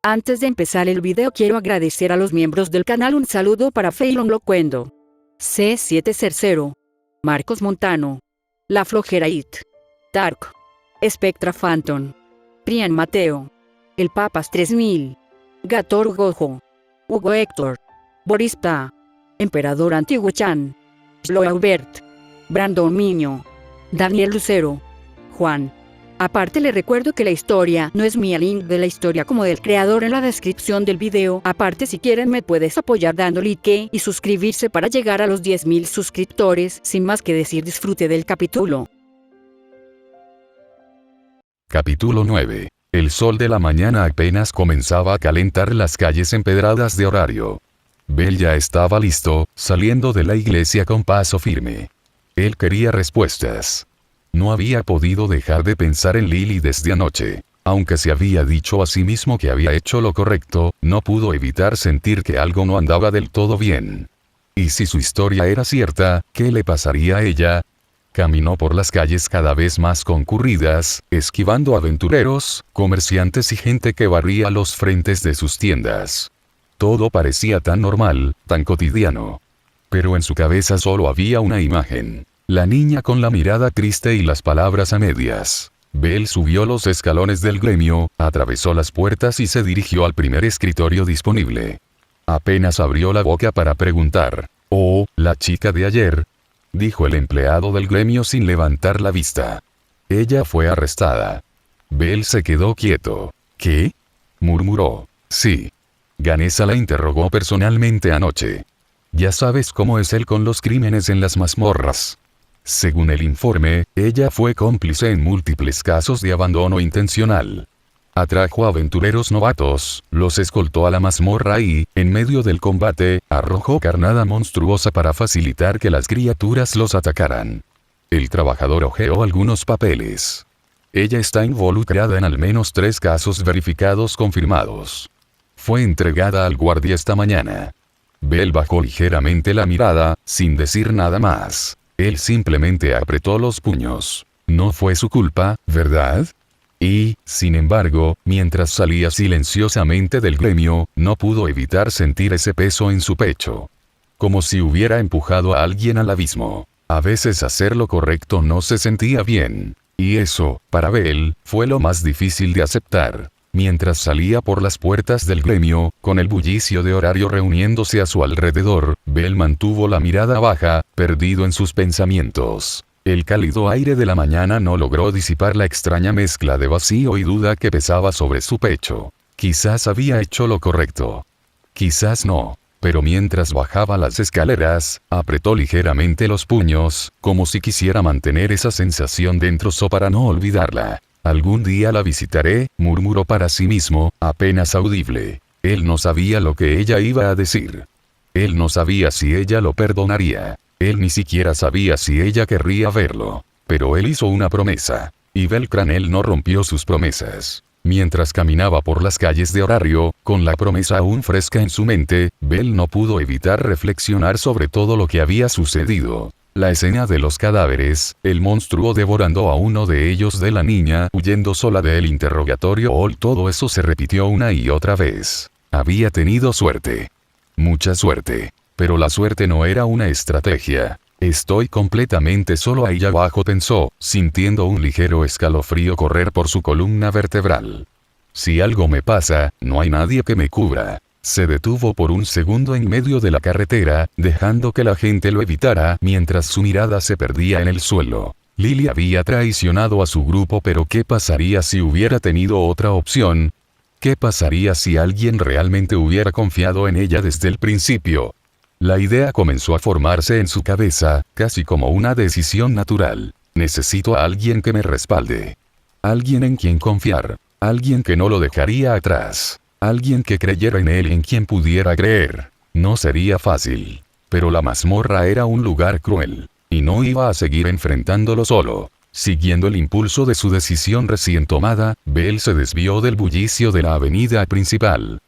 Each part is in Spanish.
Antes de empezar el video quiero agradecer a los miembros del canal. Un saludo para Feilon Locuendo, C7 Cercero, Marcos Montano, La Flojera It, Dark, Spectra Phantom, Prian Mateo, El Papas 3000, Gator Gojo, Hugo Héctor, Boris Pa, Emperador Antiguo Chan, Sloaubert, Brandon Miño, Daniel Lucero, Juan. Aparte le recuerdo que la historia no es mía, link de la historia como del creador en la descripción del video. Aparte si quieren me puedes apoyar dando like y suscribirse para llegar a los 10.000 suscriptores. Sin más que decir, disfrute del capítulo. Capítulo 9. El sol de la mañana apenas comenzaba a calentar las calles empedradas de Horario. Bell ya estaba listo, saliendo de la iglesia con paso firme. Él quería respuestas. No había podido dejar de pensar en Lily desde anoche. Aunque se había dicho a sí mismo que había hecho lo correcto, no pudo evitar sentir que algo no andaba del todo bien. ¿Y si su historia era cierta, qué le pasaría a ella? Caminó por las calles cada vez más concurridas, esquivando aventureros, comerciantes y gente que barría los frentes de sus tiendas. Todo parecía tan normal, tan cotidiano. Pero en su cabeza solo había una imagen. La niña con la mirada triste y las palabras a medias. Bell subió los escalones del gremio, atravesó las puertas y se dirigió al primer escritorio disponible. Apenas abrió la boca para preguntar: «Oh, la chica de ayer», dijo el empleado del gremio sin levantar la vista. Ella fue arrestada. Bell se quedó quieto. «¿Qué?», murmuró. «Sí. Ganesa la interrogó personalmente anoche. Ya sabes cómo es él con los crímenes en las mazmorras. Según el informe, ella fue cómplice en múltiples casos de abandono intencional. Atrajo a aventureros novatos, los escoltó a la mazmorra y, en medio del combate, arrojó carnada monstruosa para facilitar que las criaturas los atacaran». El trabajador hojeó algunos papeles. «Ella está involucrada en al menos 3 casos verificados confirmados. Fue entregada al guardia esta mañana». Bell bajó ligeramente la mirada, sin decir nada más. Él simplemente apretó los puños. No fue su culpa, ¿verdad? Y, sin embargo, mientras salía silenciosamente del gremio, no pudo evitar sentir ese peso en su pecho. Como si hubiera empujado a alguien al abismo. A veces hacer lo correcto no se sentía bien. Y eso, para Bell, fue lo más difícil de aceptar. Mientras salía por las puertas del gremio, con el bullicio de Horario reuniéndose a su alrededor, Bell mantuvo la mirada baja, perdido en sus pensamientos. El cálido aire de la mañana no logró disipar la extraña mezcla de vacío y duda que pesaba sobre su pecho. Quizás había hecho lo correcto. Quizás no. Pero mientras bajaba las escaleras, apretó ligeramente los puños, como si quisiera mantener esa sensación dentro para no olvidarla. «Algún día la visitaré», murmuró para sí mismo, apenas audible. Él no sabía lo que ella iba a decir. Él no sabía si ella lo perdonaría. Él ni siquiera sabía si ella querría verlo. Pero él hizo una promesa. Y Bell Cranell no rompió sus promesas. Mientras caminaba por las calles de Horario, con la promesa aún fresca en su mente, Bell no pudo evitar reflexionar sobre todo lo que había sucedido. La escena de los cadáveres, el monstruo devorando a uno de ellos, de la niña huyendo sola del interrogatorio, todo eso se repitió una y otra vez. Había tenido suerte. Mucha suerte. Pero la suerte no era una estrategia. «Estoy completamente solo ahí abajo», pensó, sintiendo un ligero escalofrío correr por su columna vertebral. «Si algo me pasa, no hay nadie que me cubra». Se detuvo por un segundo en medio de la carretera, dejando que la gente lo evitara mientras su mirada se perdía en el suelo. Lily había traicionado a su grupo, pero ¿qué pasaría si hubiera tenido otra opción? ¿Qué pasaría si alguien realmente hubiera confiado en ella desde el principio? La idea comenzó a formarse en su cabeza, casi como una decisión natural. Necesito a alguien que me respalde. Alguien en quien confiar. Alguien que no lo dejaría atrás. Alguien que creyera en él, en quien pudiera creer. No sería fácil. Pero la mazmorra era un lugar cruel. Y no iba a seguir enfrentándolo solo. Siguiendo el impulso de su decisión recién tomada, Bell se desvió del bullicio de la avenida principal.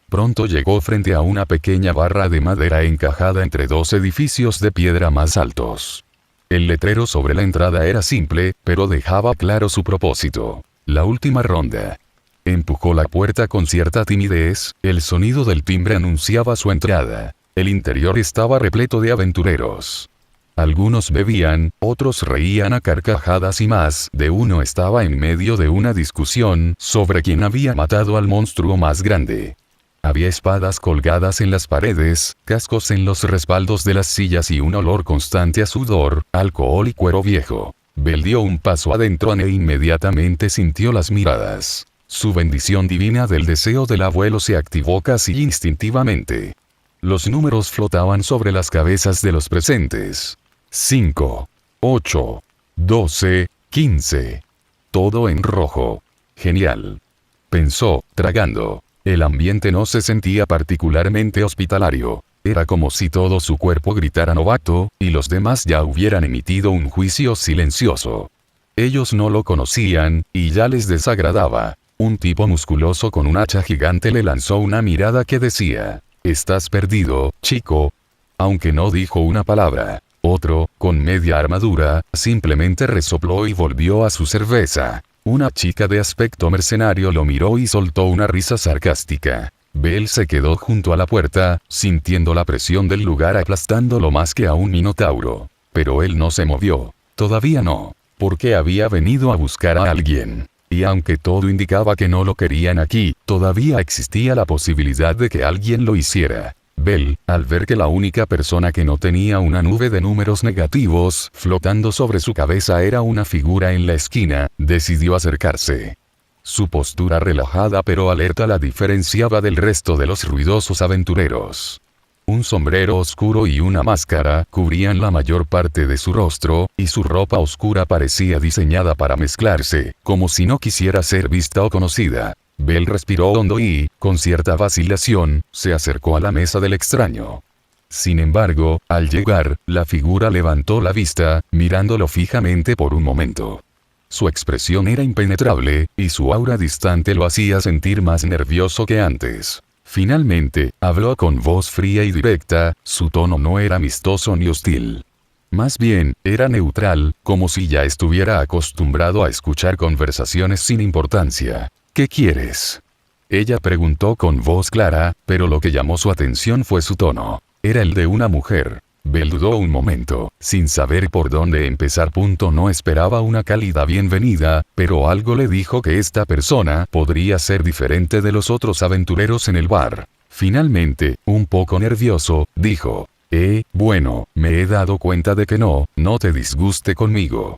Pronto llegó frente a una pequeña barra de madera encajada entre 2 edificios de piedra más altos. El letrero sobre la entrada era simple, pero dejaba claro su propósito. La última ronda. Empujó la puerta con cierta timidez, el sonido del timbre anunciaba su entrada. El interior estaba repleto de aventureros. Algunos bebían, otros reían a carcajadas y más de uno estaba en medio de una discusión sobre quién había matado al monstruo más grande. Había espadas colgadas en las paredes, cascos en los respaldos de las sillas y un olor constante a sudor, alcohol y cuero viejo. Bell dio un paso adentro e inmediatamente sintió las miradas. Su bendición divina del deseo del abuelo se activó casi instintivamente. Los números flotaban sobre las cabezas de los presentes. 5, 8, 12, 15. Todo en rojo. Genial. Pensó, tragando. El ambiente no se sentía particularmente hospitalario. Era como si todo su cuerpo gritara novato, y los demás ya hubieran emitido un juicio silencioso. Ellos no lo conocían, y ya les desagradaba. Un tipo musculoso con un hacha gigante le lanzó una mirada que decía: «Estás perdido, chico». Aunque no dijo una palabra. Otro, con media armadura, simplemente resopló y volvió a su cerveza. Una chica de aspecto mercenario lo miró y soltó una risa sarcástica. Bell se quedó junto a la puerta, sintiendo la presión del lugar aplastándolo más que a un minotauro. Pero él no se movió. Todavía no. Porque había venido a buscar a alguien. Y aunque todo indicaba que no lo querían aquí, todavía existía la posibilidad de que alguien lo hiciera. Bell, al ver que la única persona que no tenía una nube de números negativos flotando sobre su cabeza era una figura en la esquina, decidió acercarse. Su postura relajada pero alerta la diferenciaba del resto de los ruidosos aventureros. Un sombrero oscuro y una máscara cubrían la mayor parte de su rostro, y su ropa oscura parecía diseñada para mezclarse, como si no quisiera ser vista o conocida. Bell respiró hondo y, con cierta vacilación, se acercó a la mesa del extraño. Sin embargo, al llegar, la figura levantó la vista, mirándolo fijamente por un momento. Su expresión era impenetrable, y su aura distante lo hacía sentir más nervioso que antes. Finalmente, habló con voz fría y directa, su tono no era amistoso ni hostil. Más bien, era neutral, como si ya estuviera acostumbrado a escuchar conversaciones sin importancia. «¿Qué quieres?». Ella preguntó con voz clara, pero lo que llamó su atención fue su tono. Era el de una mujer. Bell dudó un momento, sin saber por dónde empezar. No esperaba una cálida bienvenida, pero algo le dijo que esta persona podría ser diferente de los otros aventureros en el bar. Finalmente, un poco nervioso, dijo: bueno, me he dado cuenta de que no te disguste conmigo».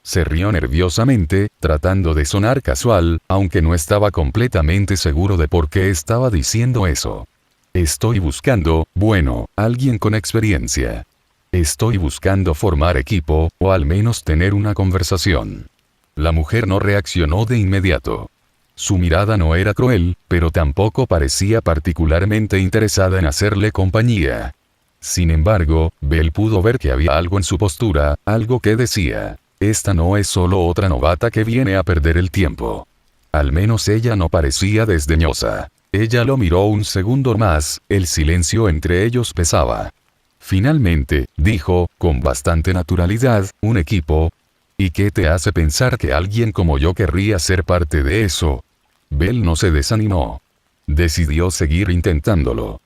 Se rió nerviosamente, tratando de sonar casual, aunque no estaba completamente seguro de por qué estaba diciendo eso. «Estoy buscando, alguien con experiencia. Estoy buscando formar equipo, o al menos tener una conversación». La mujer no reaccionó de inmediato. Su mirada no era cruel, pero tampoco parecía particularmente interesada en hacerle compañía. Sin embargo, Bell pudo ver que había algo en su postura, algo que decía: «Esta no es solo otra novata que viene a perder el tiempo». Al menos ella no parecía desdeñosa. Ella lo miró un segundo más, el silencio entre ellos pesaba. Finalmente, dijo, con bastante naturalidad: «¿Un equipo? ¿Y qué te hace pensar que alguien como yo querría ser parte de eso?». Bell no se desanimó. Decidió seguir intentándolo.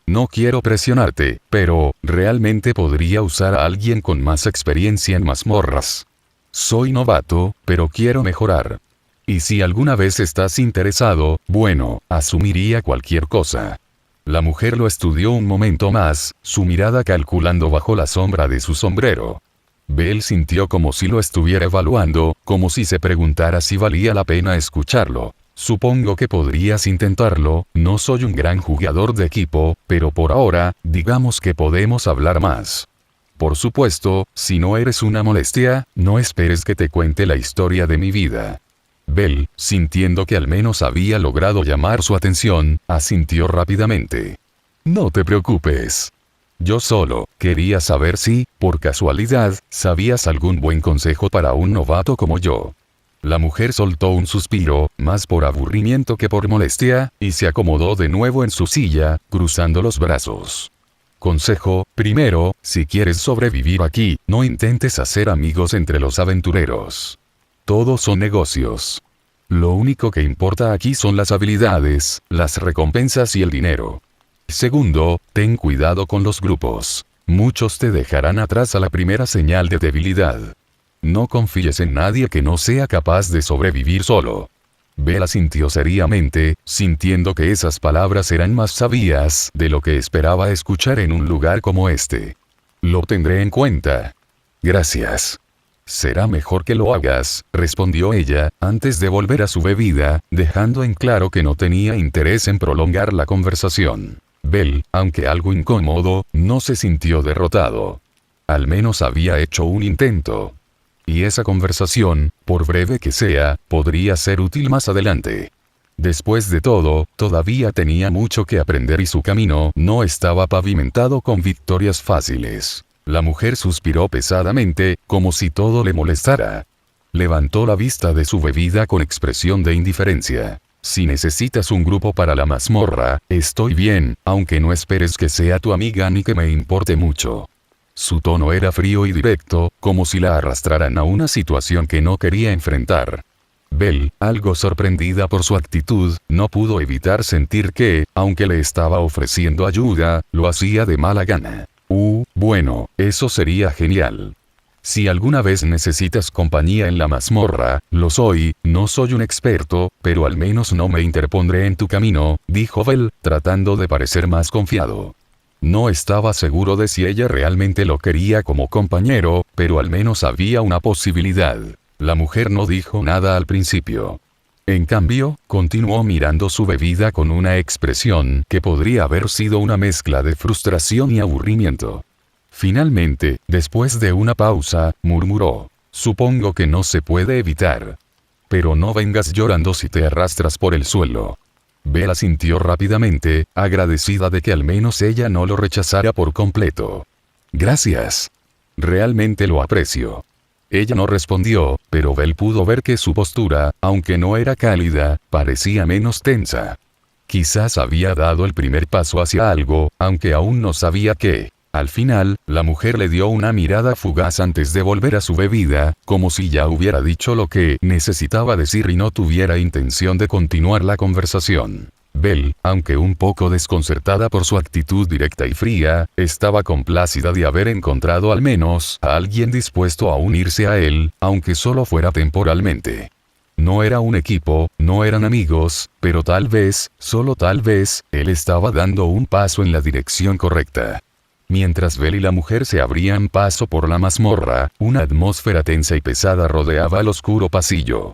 «No quiero presionarte, pero, realmente podría usar a alguien con más experiencia en mazmorras. Soy novato, pero quiero mejorar. Y si alguna vez estás interesado, asumiría cualquier cosa». La mujer lo estudió un momento más, su mirada calculando bajo la sombra de su sombrero. Bell sintió como si lo estuviera evaluando, como si se preguntara si valía la pena escucharlo. «Supongo que podrías intentarlo, no soy un gran jugador de equipo, pero por ahora, digamos que podemos hablar más. Por supuesto, si no eres una molestia, no esperes que te cuente la historia de mi vida». Bell, sintiendo que al menos había logrado llamar su atención, asintió rápidamente. «No te preocupes. Yo solo quería saber si, por casualidad, sabías algún buen consejo para un novato como yo». La mujer soltó un suspiro, más por aburrimiento que por molestia, y se acomodó de nuevo en su silla, cruzando los brazos. «Consejo: primero, si quieres sobrevivir aquí, no intentes hacer amigos entre los aventureros. Todos son negocios. Lo único que importa aquí son las habilidades, las recompensas y el dinero. Segundo, ten cuidado con los grupos. Muchos te dejarán atrás a la primera señal de debilidad. No confíes en nadie que no sea capaz de sobrevivir solo. Bella asintió seriamente, sintiendo que esas palabras eran más sabias de lo que esperaba escuchar en un lugar como este. Lo tendré en cuenta. Gracias. Será mejor que lo hagas, respondió ella, antes de volver a su bebida, dejando en claro que no tenía interés en prolongar la conversación. Bell, aunque algo incómodo, no se sintió derrotado. Al menos había hecho un intento. Y esa conversación, por breve que sea, podría ser útil más adelante. Después de todo, todavía tenía mucho que aprender y su camino no estaba pavimentado con victorias fáciles. La mujer suspiró pesadamente, como si todo le molestara. Levantó la vista de su bebida con expresión de indiferencia. Si necesitas un grupo para la mazmorra, estoy bien, aunque no esperes que sea tu amiga ni que me importe mucho. Su tono era frío y directo, como si la arrastraran a una situación que no quería enfrentar. Bell, algo sorprendida por su actitud, no pudo evitar sentir que, aunque le estaba ofreciendo ayuda, lo hacía de mala gana. Bueno, eso sería genial. Si alguna vez necesitas compañía en la mazmorra, lo soy, no soy un experto, pero al menos no me interpondré en tu camino, dijo Bell, tratando de parecer más confiado. No estaba seguro de si ella realmente lo quería como compañero, pero al menos había una posibilidad. La mujer no dijo nada al principio. En cambio, continuó mirando su bebida con una expresión que podría haber sido una mezcla de frustración y aburrimiento. Finalmente, después de una pausa, murmuró: supongo que no se puede evitar. Pero no vengas llorando si te arrastras por el suelo. Bella asintió rápidamente, agradecida de que al menos ella no lo rechazara por completo. Gracias. Realmente lo aprecio. Ella no respondió, pero Bell pudo ver que su postura, aunque no era cálida, parecía menos tensa. Quizás había dado el primer paso hacia algo, aunque aún no sabía qué. Al final, la mujer le dio una mirada fugaz antes de volver a su bebida, como si ya hubiera dicho lo que necesitaba decir y no tuviera intención de continuar la conversación. Bell, aunque un poco desconcertada por su actitud directa y fría, estaba complacida de haber encontrado al menos a alguien dispuesto a unirse a él, aunque solo fuera temporalmente. No era un equipo, no eran amigos, pero tal vez, solo tal vez, él estaba dando un paso en la dirección correcta. Mientras Bell y la mujer se abrían paso por la mazmorra, una atmósfera tensa y pesada rodeaba el oscuro pasillo.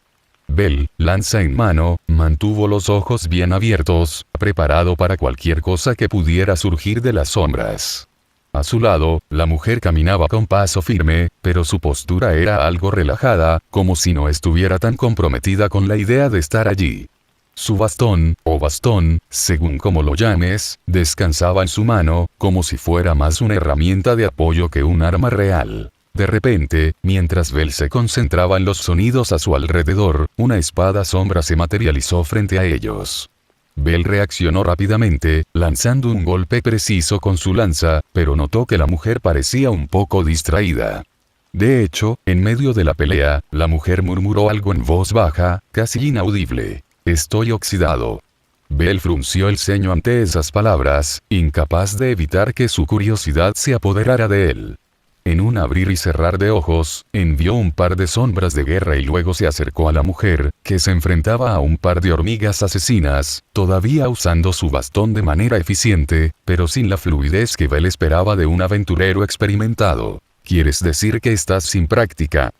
Bell, lanza en mano, mantuvo los ojos bien abiertos, preparado para cualquier cosa que pudiera surgir de las sombras. A su lado, la mujer caminaba con paso firme, pero su postura era algo relajada, como si no estuviera tan comprometida con la idea de estar allí. Su bastón, o bastón, según como lo llames, descansaba en su mano, como si fuera más una herramienta de apoyo que un arma real. De repente, mientras Bell se concentraba en los sonidos a su alrededor, una espada sombra se materializó frente a ellos. Bell reaccionó rápidamente, lanzando un golpe preciso con su lanza, pero notó que la mujer parecía un poco distraída. De hecho, en medio de la pelea, la mujer murmuró algo en voz baja, casi inaudible. Estoy oxidado. Bell frunció el ceño ante esas palabras, incapaz de evitar que su curiosidad se apoderara de él. En un abrir y cerrar de ojos, envió un par de sombras de guerra y luego se acercó a la mujer, que se enfrentaba a un par de hormigas asesinas, todavía usando su bastón de manera eficiente, pero sin la fluidez que Bell esperaba de un aventurero experimentado. ¿Quieres decir que estás sin práctica?,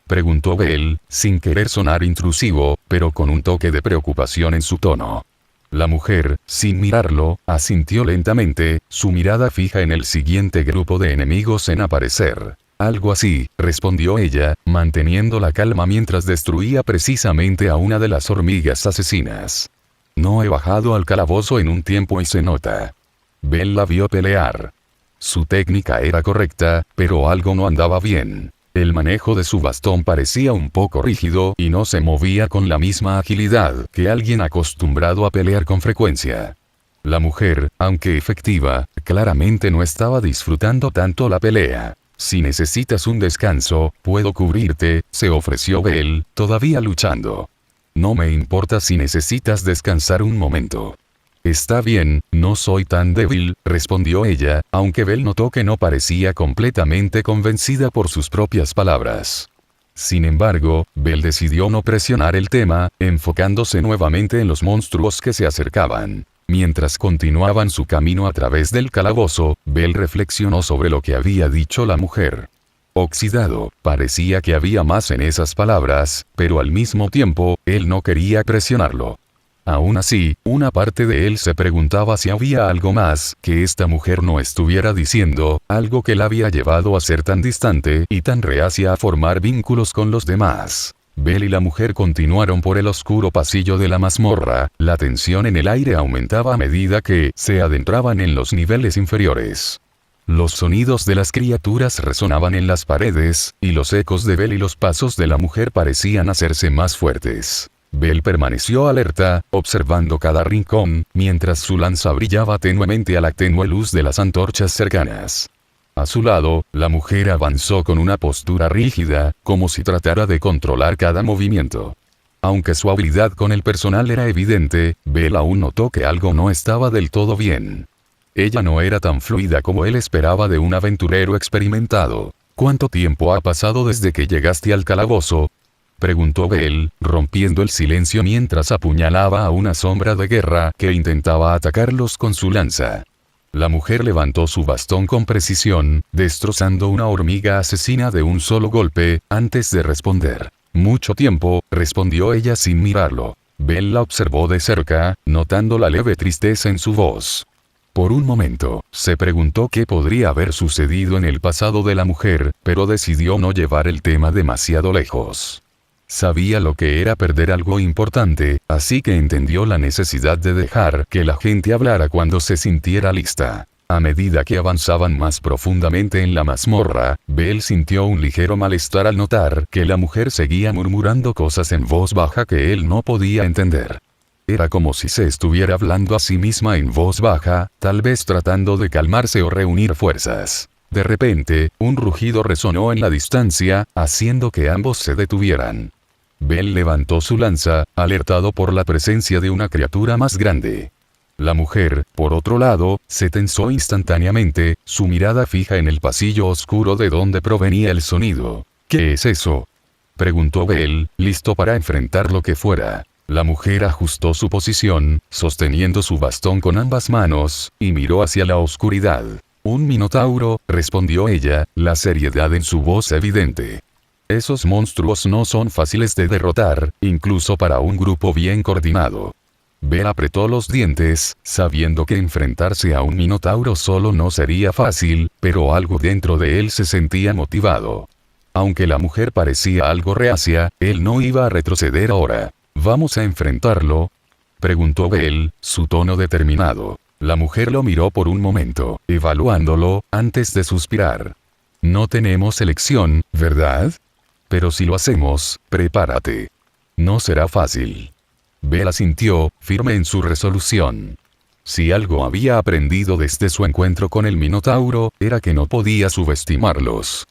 preguntó Bell, sin querer sonar intrusivo, pero con un toque de preocupación en su tono. La mujer, sin mirarlo, asintió lentamente, su mirada fija en el siguiente grupo de enemigos en aparecer. Algo así, respondió ella, manteniendo la calma mientras destruía precisamente a una de las hormigas asesinas. No he bajado al calabozo en un tiempo y se nota. Bell la vio pelear. Su técnica era correcta, pero algo no andaba bien. El manejo de su bastón parecía un poco rígido y no se movía con la misma agilidad que alguien acostumbrado a pelear con frecuencia. La mujer, aunque efectiva, claramente no estaba disfrutando tanto la pelea. Si necesitas un descanso, puedo cubrirte, se ofreció Bell, todavía luchando. No me importa si necesitas descansar un momento. Está bien, no soy tan débil, respondió ella, aunque Belle notó que no parecía completamente convencida por sus propias palabras. Sin embargo, Belle decidió no presionar el tema, enfocándose nuevamente en los monstruos que se acercaban. Mientras continuaban su camino a través del calabozo, Belle reflexionó sobre lo que había dicho la mujer. Oxidado, parecía que había más en esas palabras, pero al mismo tiempo, él no quería presionarlo. Aún así, una parte de él se preguntaba si había algo más que esta mujer no estuviera diciendo, algo que la había llevado a ser tan distante y tan reacia a formar vínculos con los demás. Belle y la mujer continuaron por el oscuro pasillo de la mazmorra, la tensión en el aire aumentaba a medida que se adentraban en los niveles inferiores. Los sonidos de las criaturas resonaban en las paredes, y los ecos de Belle y los pasos de la mujer parecían hacerse más fuertes. Belle permaneció alerta, observando cada rincón, mientras su lanza brillaba tenuemente a la tenue luz de las antorchas cercanas. A su lado, la mujer avanzó con una postura rígida, como si tratara de controlar cada movimiento. Aunque su habilidad con el personal era evidente, Belle aún notó que algo no estaba del todo bien. Ella no era tan fluida como él esperaba de un aventurero experimentado. ¿Cuánto tiempo ha pasado desde que llegaste al calabozo?, preguntó Belle, rompiendo el silencio mientras apuñalaba a una sombra de guerra que intentaba atacarlos con su lanza. La mujer levantó su bastón con precisión, destrozando una hormiga asesina de un solo golpe, antes de responder. Mucho tiempo, respondió ella sin mirarlo. Belle la observó de cerca, notando la leve tristeza en su voz. Por un momento, se preguntó qué podría haber sucedido en el pasado de la mujer, pero decidió no llevar el tema demasiado lejos. Sabía lo que era perder algo importante, así que entendió la necesidad de dejar que la gente hablara cuando se sintiera lista. A medida que avanzaban más profundamente en la mazmorra, Belle sintió un ligero malestar al notar que la mujer seguía murmurando cosas en voz baja que él no podía entender. Era como si se estuviera hablando a sí misma en voz baja, tal vez tratando de calmarse o reunir fuerzas. De repente, un rugido resonó en la distancia, haciendo que ambos se detuvieran. Belle levantó su lanza, alertado por la presencia de una criatura más grande. La mujer, por otro lado, se tensó instantáneamente, su mirada fija en el pasillo oscuro de donde provenía el sonido. ¿Qué es eso?, preguntó Belle, listo para enfrentar lo que fuera. La mujer ajustó su posición, sosteniendo su bastón con ambas manos, y miró hacia la oscuridad. Un minotauro, respondió ella, la seriedad en su voz evidente. Esos monstruos no son fáciles de derrotar, incluso para un grupo bien coordinado. Belle apretó los dientes, sabiendo que enfrentarse a un minotauro solo no sería fácil, pero algo dentro de él se sentía motivado. Aunque la mujer parecía algo reacia, él no iba a retroceder ahora. ¿Vamos a enfrentarlo?, preguntó Belle, su tono determinado. La mujer lo miró por un momento, evaluándolo, antes de suspirar. No tenemos elección, ¿verdad? Pero si lo hacemos, prepárate. No será fácil. Belle asintió, firme en su resolución. Si algo había aprendido desde su encuentro con el Minotauro, era que no podía subestimarlos.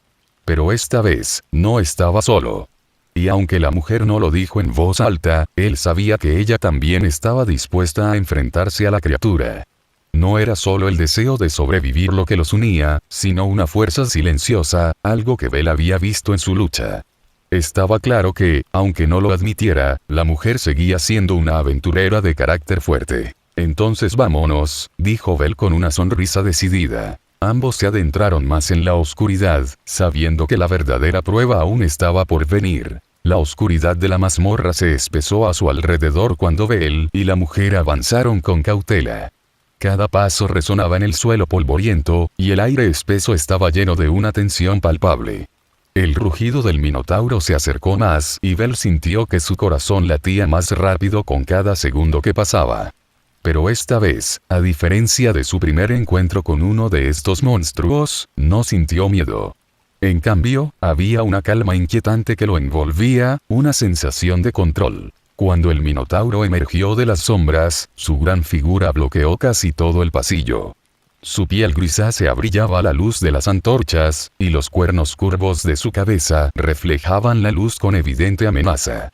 Pero esta vez, no estaba solo. Y aunque la mujer no lo dijo en voz alta, él sabía que ella también estaba dispuesta a enfrentarse a la criatura. No era solo el deseo de sobrevivir lo que los unía, sino una fuerza silenciosa, algo que Belle había visto en su lucha. Estaba claro que, aunque no lo admitiera, la mujer seguía siendo una aventurera de carácter fuerte. Entonces vámonos, dijo Belle con una sonrisa decidida. Ambos se adentraron más en la oscuridad, sabiendo que la verdadera prueba aún estaba por venir. La oscuridad de la mazmorra se espesó a su alrededor cuando Belle y la mujer avanzaron con cautela. Cada paso resonaba en el suelo polvoriento, y el aire espeso estaba lleno de una tensión palpable. El rugido del Minotauro se acercó más, y Belle sintió que su corazón latía más rápido con cada segundo que pasaba. Pero esta vez, a diferencia de su primer encuentro con uno de estos monstruos, no sintió miedo. En cambio, había una calma inquietante que lo envolvía, una sensación de control. Cuando el Minotauro emergió de las sombras, su gran figura bloqueó casi todo el pasillo. Su piel grisácea brillaba a la luz de las antorchas, y los cuernos curvos de su cabeza reflejaban la luz con evidente amenaza.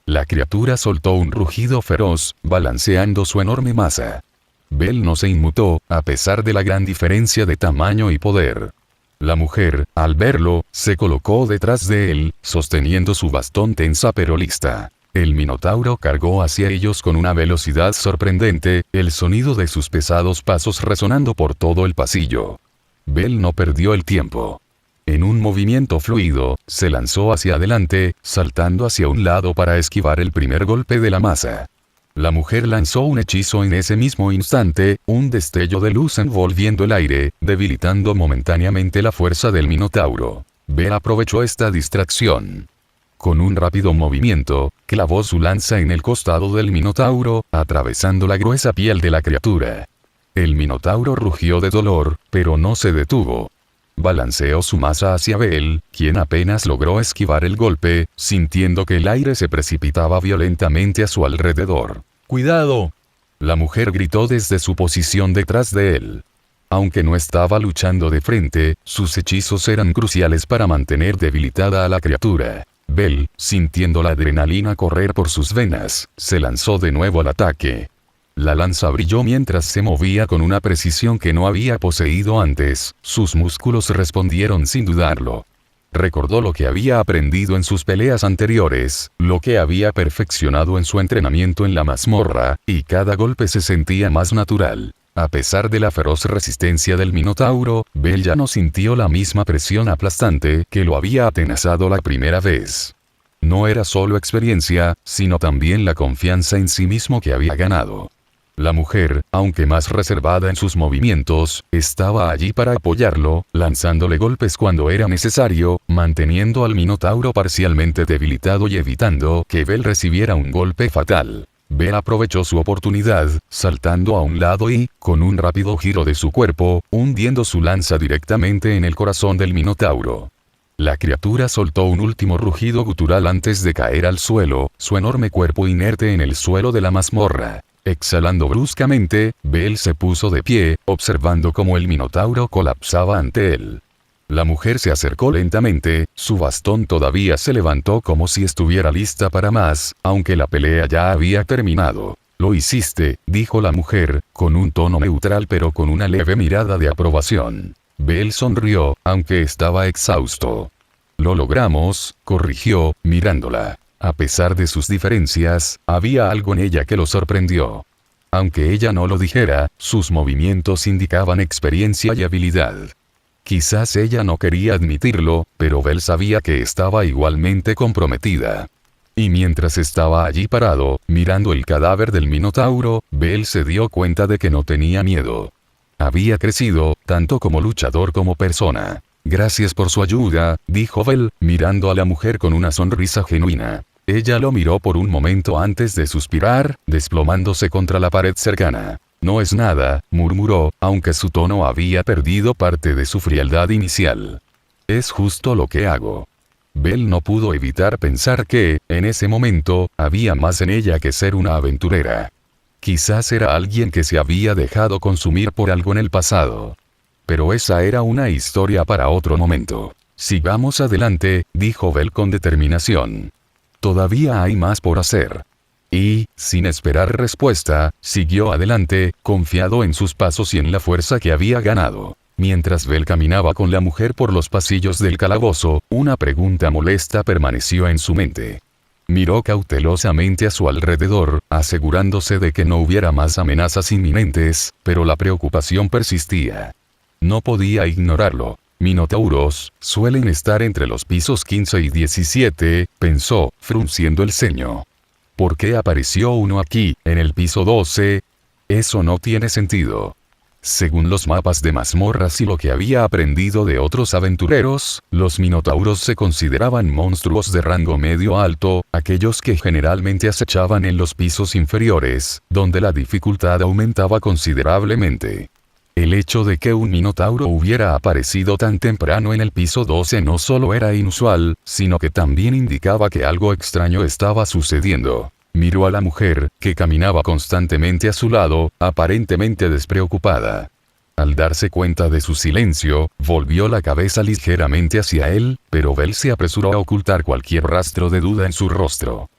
La criatura soltó un rugido feroz, balanceando su enorme masa. Bell no se inmutó, a pesar de la gran diferencia de tamaño y poder. La mujer, al verlo, se colocó detrás de él, sosteniendo su bastón tensa pero lista. El minotauro cargó hacia ellos con una velocidad sorprendente, el sonido de sus pesados pasos resonando por todo el pasillo. Bell no perdió el tiempo. En un movimiento fluido, se lanzó hacia adelante, saltando hacia un lado para esquivar el primer golpe de la masa. La mujer lanzó un hechizo en ese mismo instante, un destello de luz envolviendo el aire, debilitando momentáneamente la fuerza del minotauro. Bell aprovechó esta distracción. Con un rápido movimiento, clavó su lanza en el costado del minotauro, atravesando la gruesa piel de la criatura. El minotauro rugió de dolor, pero no se detuvo. Balanceó su masa hacia Bell, quien apenas logró esquivar el golpe, sintiendo que el aire se precipitaba violentamente a su alrededor. ¡Cuidado! La mujer gritó desde su posición detrás de él. Aunque no estaba luchando de frente, sus hechizos eran cruciales para mantener debilitada a la criatura. Bell, sintiendo la adrenalina correr por sus venas, se lanzó de nuevo al ataque. La lanza brilló mientras se movía con una precisión que no había poseído antes, sus músculos respondieron sin dudarlo. Recordó lo que había aprendido en sus peleas anteriores, lo que había perfeccionado en su entrenamiento en la mazmorra, y cada golpe se sentía más natural. A pesar de la feroz resistencia del minotauro, Bell ya no sintió la misma presión aplastante que lo había atenazado la primera vez. No era solo experiencia, sino también la confianza en sí mismo que había ganado. La mujer, aunque más reservada en sus movimientos, estaba allí para apoyarlo, lanzándole golpes cuando era necesario, manteniendo al minotauro parcialmente debilitado y evitando que Bell recibiera un golpe fatal. Bell aprovechó su oportunidad, saltando a un lado y, con un rápido giro de su cuerpo, hundiendo su lanza directamente en el corazón del minotauro. La criatura soltó un último rugido gutural antes de caer al suelo, su enorme cuerpo inerte en el suelo de la mazmorra. Exhalando bruscamente, Bell se puso de pie, observando cómo el minotauro colapsaba ante él. La mujer se acercó lentamente, su bastón todavía se levantó como si estuviera lista para más, aunque la pelea ya había terminado. «Lo hiciste», dijo la mujer, con un tono neutral pero con una leve mirada de aprobación. Bell sonrió, aunque estaba exhausto. «Lo logramos», corrigió, mirándola. A pesar de sus diferencias, había algo en ella que lo sorprendió. Aunque ella no lo dijera, sus movimientos indicaban experiencia y habilidad. Quizás ella no quería admitirlo, pero Bell sabía que estaba igualmente comprometida. Y mientras estaba allí parado, mirando el cadáver del minotauro, Bell se dio cuenta de que no tenía miedo. Había crecido, tanto como luchador como persona. «Gracias por su ayuda», dijo Bell, mirando a la mujer con una sonrisa genuina. Ella lo miró por un momento antes de suspirar, desplomándose contra la pared cercana. «No es nada», murmuró, aunque su tono había perdido parte de su frialdad inicial. «Es justo lo que hago». Bell no pudo evitar pensar que, en ese momento, había más en ella que ser una aventurera. Quizás era alguien que se había dejado consumir por algo en el pasado. Pero esa era una historia para otro momento. «Sigamos adelante», dijo Bell con determinación. «Todavía hay más por hacer». Y, sin esperar respuesta, siguió adelante, confiado en sus pasos y en la fuerza que había ganado. Mientras Bell caminaba con la mujer por los pasillos del calabozo, una pregunta molesta permaneció en su mente. Miró cautelosamente a su alrededor, asegurándose de que no hubiera más amenazas inminentes, pero la preocupación persistía. No podía ignorarlo. «Minotauros suelen estar entre los pisos 15 y 17, pensó, frunciendo el ceño. ¿Por qué apareció uno aquí, en el piso 12? Eso no tiene sentido». Según los mapas de mazmorras y lo que había aprendido de otros aventureros, los minotauros se consideraban monstruos de rango medio alto, aquellos que generalmente acechaban en los pisos inferiores, donde la dificultad aumentaba considerablemente. El hecho de que un minotauro hubiera aparecido tan temprano en el piso 12 no solo era inusual, sino que también indicaba que algo extraño estaba sucediendo. Miró a la mujer, que caminaba constantemente a su lado, aparentemente despreocupada. Al darse cuenta de su silencio, volvió la cabeza ligeramente hacia él, pero Bell se apresuró a ocultar cualquier rastro de duda en su rostro.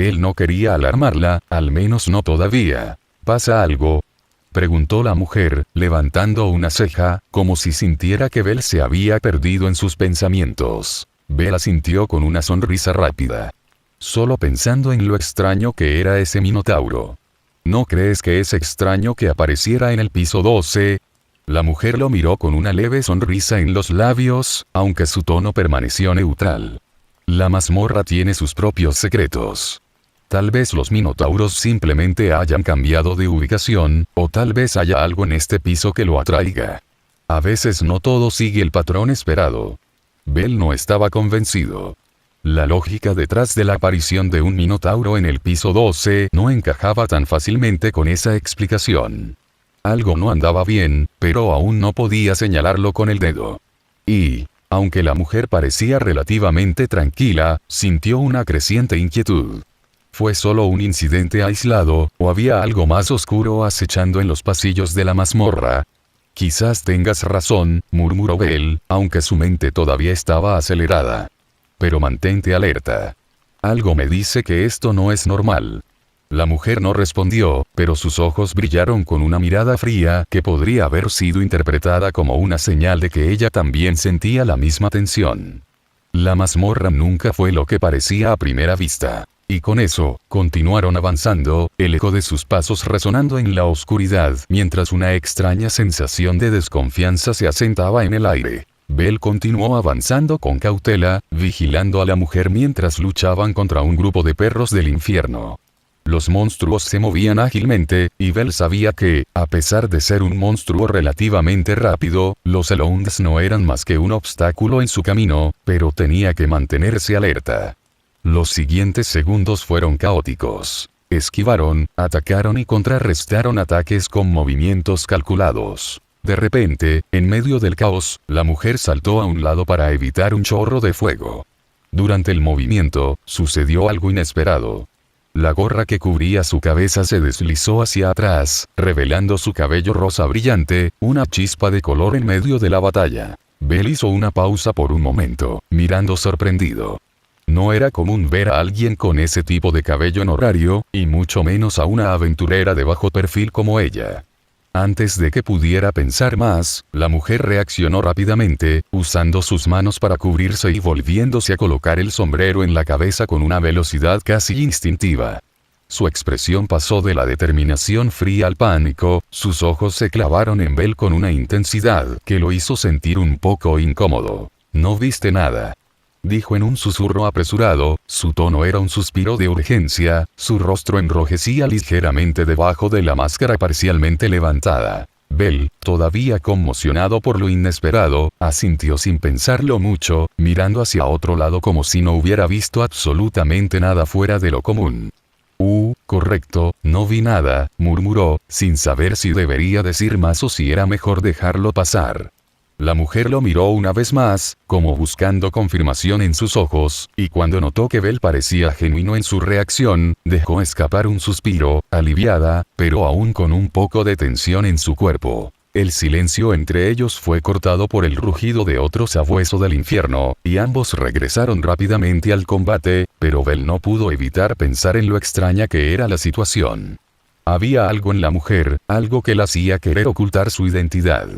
Él no quería alarmarla, al menos no todavía. ¿Pasa algo?, preguntó la mujer, levantando una ceja, como si sintiera que Belle se había perdido en sus pensamientos. Belle asintió con una sonrisa rápida. Solo pensando en lo extraño que era ese minotauro. ¿No crees que es extraño que apareciera en el piso 12? La mujer lo miró con una leve sonrisa en los labios, aunque su tono permaneció neutral. La mazmorra tiene sus propios secretos. Tal vez los minotauros simplemente hayan cambiado de ubicación, o tal vez haya algo en este piso que lo atraiga. A veces no todo sigue el patrón esperado. Belle no estaba convencido. La lógica detrás de la aparición de un minotauro en el piso 12 no encajaba tan fácilmente con esa explicación. Algo no andaba bien, pero aún no podía señalarlo con el dedo. Y, aunque la mujer parecía relativamente tranquila, sintió una creciente inquietud. ¿Fue solo un incidente aislado, o había algo más oscuro acechando en los pasillos de la mazmorra? Quizás tengas razón, murmuró Belle, aunque su mente todavía estaba acelerada. Pero mantente alerta. Algo me dice que esto no es normal. La mujer no respondió, pero sus ojos brillaron con una mirada fría que podría haber sido interpretada como una señal de que ella también sentía la misma tensión. La mazmorra nunca fue lo que parecía a primera vista. Y con eso, continuaron avanzando, el eco de sus pasos resonando en la oscuridad, mientras una extraña sensación de desconfianza se asentaba en el aire. Belle continuó avanzando con cautela, vigilando a la mujer mientras luchaban contra un grupo de perros del infierno. Los monstruos se movían ágilmente, y Belle sabía que, a pesar de ser un monstruo relativamente rápido, los Elonds no eran más que un obstáculo en su camino, pero tenía que mantenerse alerta. Los siguientes segundos fueron caóticos. Esquivaron, atacaron y contrarrestaron ataques con movimientos calculados. De repente, en medio del caos, la mujer saltó a un lado para evitar un chorro de fuego. Durante el movimiento, sucedió algo inesperado. La gorra que cubría su cabeza se deslizó hacia atrás, revelando su cabello rosa brillante, una chispa de color en medio de la batalla. Belle hizo una pausa por un momento, mirando sorprendido. No era común ver a alguien con ese tipo de cabello en horario, y mucho menos a una aventurera de bajo perfil como ella. Antes de que pudiera pensar más, la mujer reaccionó rápidamente, usando sus manos para cubrirse y volviéndose a colocar el sombrero en la cabeza con una velocidad casi instintiva. Su expresión pasó de la determinación fría al pánico, sus ojos se clavaron en Belle con una intensidad que lo hizo sentir un poco incómodo. «¿No viste nada?», dijo en un susurro apresurado, su tono era un suspiro de urgencia, su rostro enrojecía ligeramente debajo de la máscara parcialmente levantada. Belle, todavía conmocionado por lo inesperado, asintió sin pensarlo mucho, mirando hacia otro lado como si no hubiera visto absolutamente nada fuera de lo común. Correcto, no vi nada», murmuró, sin saber si debería decir más o si era mejor dejarlo pasar. La mujer lo miró una vez más, como buscando confirmación en sus ojos, y cuando notó que Belle parecía genuino en su reacción, dejó escapar un suspiro, aliviada, pero aún con un poco de tensión en su cuerpo. El silencio entre ellos fue cortado por el rugido de otro sabueso del infierno, y ambos regresaron rápidamente al combate, pero Belle no pudo evitar pensar en lo extraña que era la situación. Había algo en la mujer, algo que la hacía querer ocultar su identidad.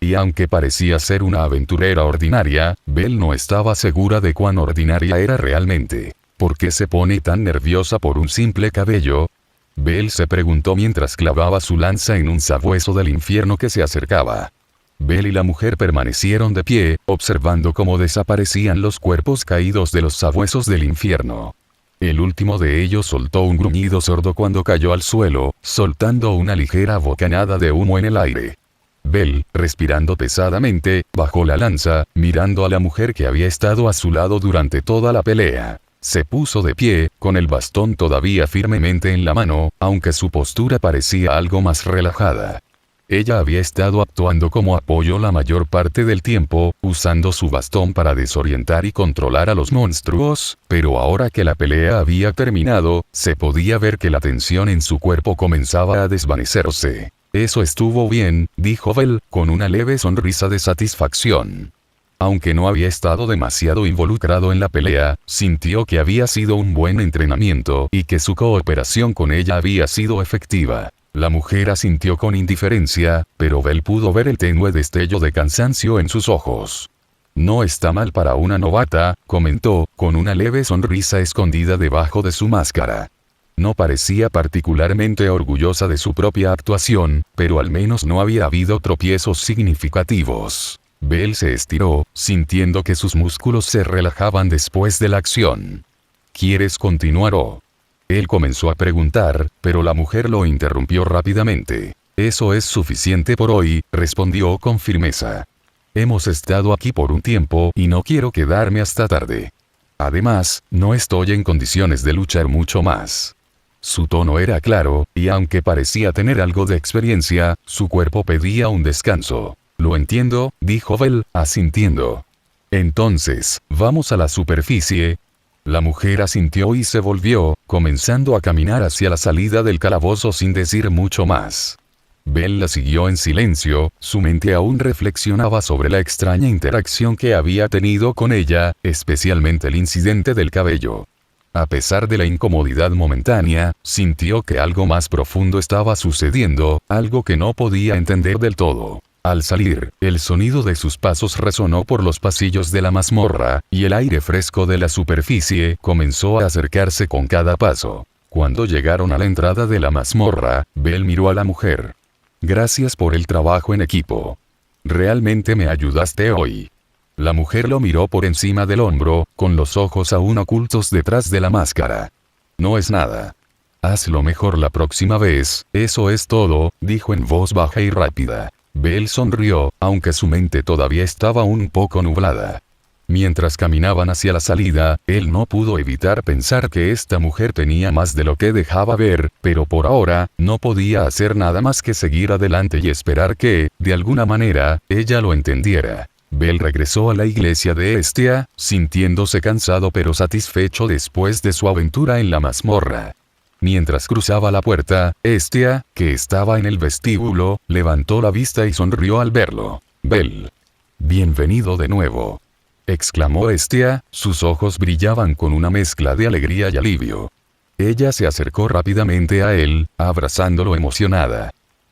Y aunque parecía ser una aventurera ordinaria, Belle no estaba segura de cuán ordinaria era realmente. ¿Por qué se pone tan nerviosa por un simple cabello? Belle se preguntó mientras clavaba su lanza en un sabueso del infierno que se acercaba. Belle y la mujer permanecieron de pie, observando cómo desaparecían los cuerpos caídos de los sabuesos del infierno. El último de ellos soltó un gruñido sordo cuando cayó al suelo, soltando una ligera bocanada de humo en el aire. Belle, respirando pesadamente, bajó la lanza, mirando a la mujer que había estado a su lado durante toda la pelea. Se puso de pie, con el bastón todavía firmemente en la mano, aunque su postura parecía algo más relajada. Ella había estado actuando como apoyo la mayor parte del tiempo, usando su bastón para desorientar y controlar a los monstruos, pero ahora que la pelea había terminado, se podía ver que la tensión en su cuerpo comenzaba a desvanecerse. «Eso estuvo bien», dijo Belle, con una leve sonrisa de satisfacción. Aunque no había estado demasiado involucrado en la pelea, sintió que había sido un buen entrenamiento y que su cooperación con ella había sido efectiva. La mujer asintió con indiferencia, pero Bell pudo ver el tenue destello de cansancio en sus ojos. No está mal para una novata, comentó, con una leve sonrisa escondida debajo de su máscara. No parecía particularmente orgullosa de su propia actuación, pero al menos no había habido tropiezos significativos. Bell se estiró, sintiendo que sus músculos se relajaban después de la acción. ¿Quieres continuar o? Él comenzó a preguntar, pero la mujer lo interrumpió rápidamente. Eso es suficiente por hoy, respondió con firmeza. Hemos estado aquí por un tiempo y no quiero quedarme hasta tarde. Además, no estoy en condiciones de luchar mucho más. Su tono era claro, y aunque parecía tener algo de experiencia, su cuerpo pedía un descanso. Lo entiendo, dijo Bell, asintiendo. Entonces, ¿vamos a la superficie? La mujer asintió y se volvió, comenzando a caminar hacia la salida del calabozo sin decir mucho más. Bell la siguió en silencio, su mente aún reflexionaba sobre la extraña interacción que había tenido con ella, especialmente el incidente del cabello. A pesar de la incomodidad momentánea, sintió que algo más profundo estaba sucediendo, algo que no podía entender del todo. Al salir, el sonido de sus pasos resonó por los pasillos de la mazmorra, y el aire fresco de la superficie comenzó a acercarse con cada paso. Cuando llegaron a la entrada de la mazmorra, Bell miró a la mujer. Gracias por el trabajo en equipo. Realmente me ayudaste hoy. La mujer lo miró por encima del hombro, con los ojos aún ocultos detrás de la máscara. No es nada. Hazlo mejor la próxima vez, eso es todo, dijo en voz baja y rápida. Bell sonrió, aunque su mente todavía estaba un poco nublada. Mientras caminaban hacia la salida, él no pudo evitar pensar que esta mujer tenía más de lo que dejaba ver, pero por ahora, no podía hacer nada más que seguir adelante y esperar que, de alguna manera, ella lo entendiera. Bell regresó a la iglesia de Hestia, sintiéndose cansado pero satisfecho después de su aventura en la mazmorra. Mientras cruzaba la puerta, Hestia, que estaba en el vestíbulo, levantó la vista y sonrió al verlo. Bell. Bienvenido de nuevo. Exclamó Hestia, sus ojos brillaban con una mezcla de alegría y alivio. Ella se acercó rápidamente a él, abrazándolo emocionada.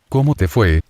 ¿Cómo te fue?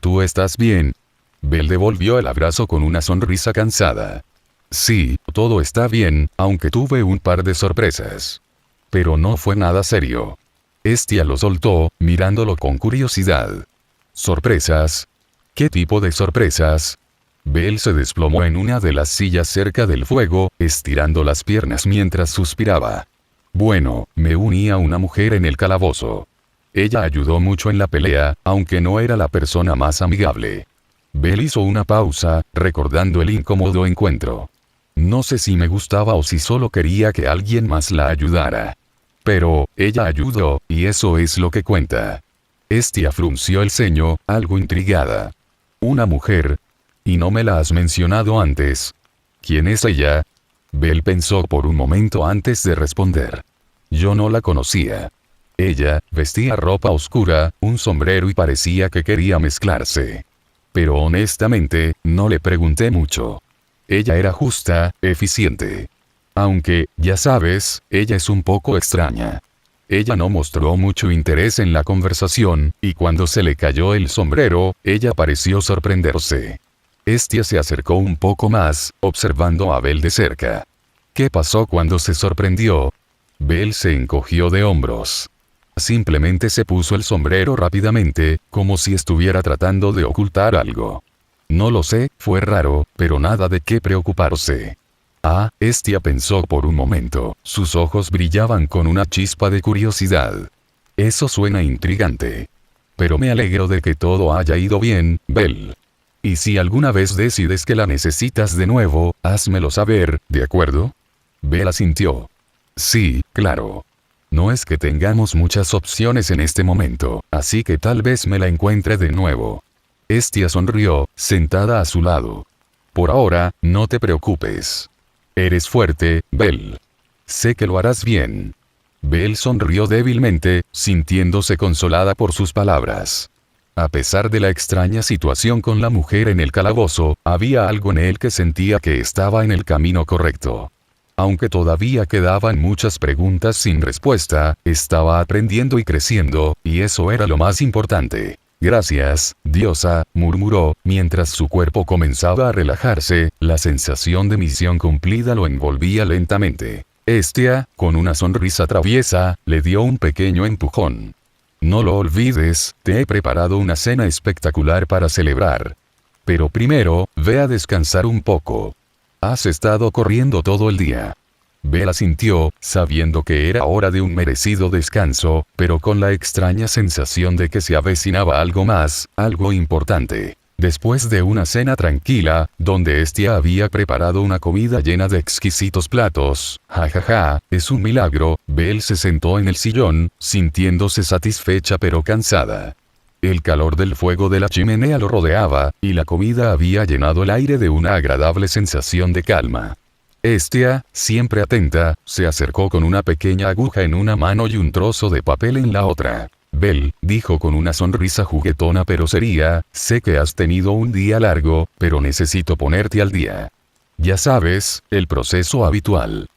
¿Tú estás bien? Bell devolvió el abrazo con una sonrisa cansada. Sí, todo está bien, aunque tuve un par de sorpresas. Pero no fue nada serio. Hestia lo soltó, mirándolo con curiosidad. ¿Sorpresas? ¿Qué tipo de sorpresas? Bell se desplomó en una de las sillas cerca del fuego, estirando las piernas mientras suspiraba. Bueno, me uní a una mujer en el calabozo. Ella ayudó mucho en la pelea, aunque no era la persona más amigable. Bell hizo una pausa, recordando el incómodo encuentro. No sé si me gustaba o si solo quería que alguien más la ayudara. Pero, ella ayudó, y eso es lo que cuenta. Hestia frunció el ceño, algo intrigada. ¿Una mujer? ¿Y no me la has mencionado antes? ¿Quién es ella? Bell pensó por un momento antes de responder. Yo no la conocía. Ella, vestía ropa oscura, un sombrero y parecía que quería mezclarse. Pero honestamente, no le pregunté mucho. Ella era justa, eficiente. Aunque, ya sabes, ella es un poco extraña. Ella no mostró mucho interés en la conversación, y cuando se le cayó el sombrero, ella pareció sorprenderse. Hestia se acercó un poco más, observando a Bell de cerca. ¿Qué pasó cuando se sorprendió? Bell se encogió de hombros. Simplemente se puso el sombrero rápidamente, como si estuviera tratando de ocultar algo. No lo sé, fue raro, pero nada de qué preocuparse. Ah, Hestia pensó por un momento, sus ojos brillaban con una chispa de curiosidad. Eso suena intrigante. Pero me alegro de que todo haya ido bien, Bell. Y si alguna vez decides que la necesitas de nuevo, házmelo saber, ¿de acuerdo? Bell asintió. Sí, claro. No es que tengamos muchas opciones en este momento, así que tal vez me la encuentre de nuevo. Hestia sonrió, sentada a su lado. Por ahora, no te preocupes. Eres fuerte, Bell. Sé que lo harás bien. Bell sonrió débilmente, sintiéndose consolada por sus palabras. A pesar de la extraña situación con la mujer en el calabozo, había algo en él que sentía que estaba en el camino correcto. Aunque todavía quedaban muchas preguntas sin respuesta, estaba aprendiendo y creciendo, y eso era lo más importante. Gracias, diosa, murmuró, mientras su cuerpo comenzaba a relajarse, la sensación de misión cumplida lo envolvía lentamente. Hestia, con una sonrisa traviesa, le dio un pequeño empujón. No lo olvides, te he preparado una cena espectacular para celebrar. Pero primero, ve a descansar un poco. Has estado corriendo todo el día. Belle asintió, sabiendo que era hora de un merecido descanso, pero con la extraña sensación de que se avecinaba algo más, algo importante. Después de una cena tranquila, donde Hestia había preparado una comida llena de exquisitos platos, jajaja, es un milagro, Belle se sentó en el sillón, sintiéndose satisfecha pero cansada. El calor del fuego de la chimenea lo rodeaba, y la comida había llenado el aire de una agradable sensación de calma. Hestia, siempre atenta, se acercó con una pequeña aguja en una mano y un trozo de papel en la otra. Belle, dijo con una sonrisa juguetona pero seria, sé que has tenido un día largo, pero necesito ponerte al día. Ya sabes, el proceso habitual.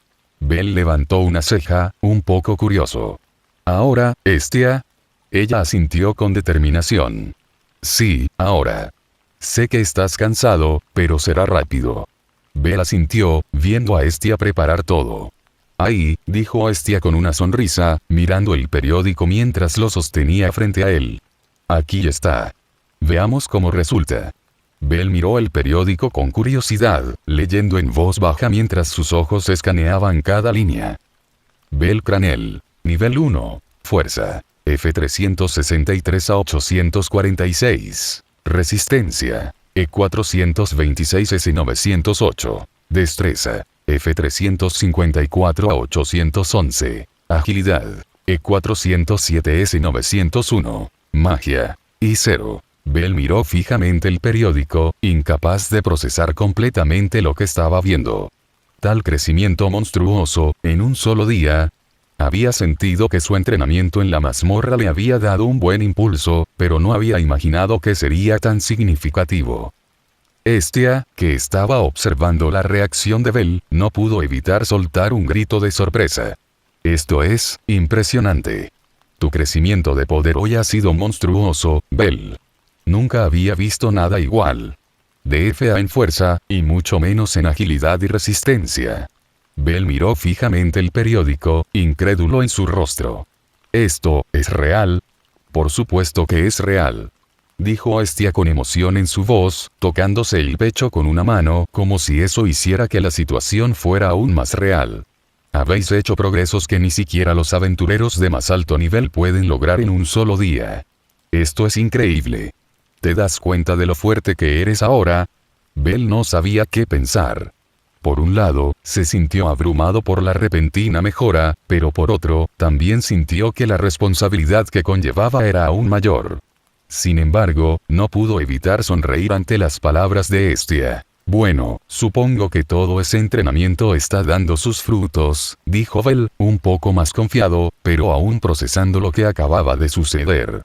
Belle levantó una ceja, un poco curioso. Ahora, Hestia. Ella asintió con determinación. Sí, ahora. Sé que estás cansado, pero será rápido. Belle asintió, viendo a Hestia preparar todo. Ahí, dijo Hestia con una sonrisa, mirando el periódico mientras lo sostenía frente a él. Aquí está. Veamos cómo resulta. Belle miró el periódico con curiosidad, leyendo en voz baja mientras sus ojos escaneaban cada línea. Belle Cranel. Nivel 1. Fuerza. F363 a 846. Resistencia. E426 S908. Destreza. F354 a 811. Agilidad. E407 S901. Magia. I0. Belle miró fijamente el periódico, incapaz de procesar completamente lo que estaba viendo. Tal crecimiento monstruoso, en un solo día. Había sentido que su entrenamiento en la mazmorra le había dado un buen impulso, pero no había imaginado que sería tan significativo. Hestia, que estaba observando la reacción de Belle, no pudo evitar soltar un grito de sorpresa. Esto es impresionante. Tu crecimiento de poder hoy ha sido monstruoso, Belle. Nunca había visto nada igual. De FA en fuerza, y mucho menos en agilidad y resistencia. Belle miró fijamente el periódico, incrédulo en su rostro. ¿Esto es real? Por supuesto que es real. Dijo Hestia con emoción en su voz, tocándose el pecho con una mano, como si eso hiciera que la situación fuera aún más real. Habéis hecho progresos que ni siquiera los aventureros de más alto nivel pueden lograr en un solo día. Esto es increíble. ¿Te das cuenta de lo fuerte que eres ahora? Belle no sabía qué pensar. Por un lado, se sintió abrumado por la repentina mejora, pero por otro, también sintió que la responsabilidad que conllevaba era aún mayor. Sin embargo, no pudo evitar sonreír ante las palabras de Hestia. Bueno, supongo que todo ese entrenamiento está dando sus frutos, dijo Belle, un poco más confiado, pero aún procesando lo que acababa de suceder.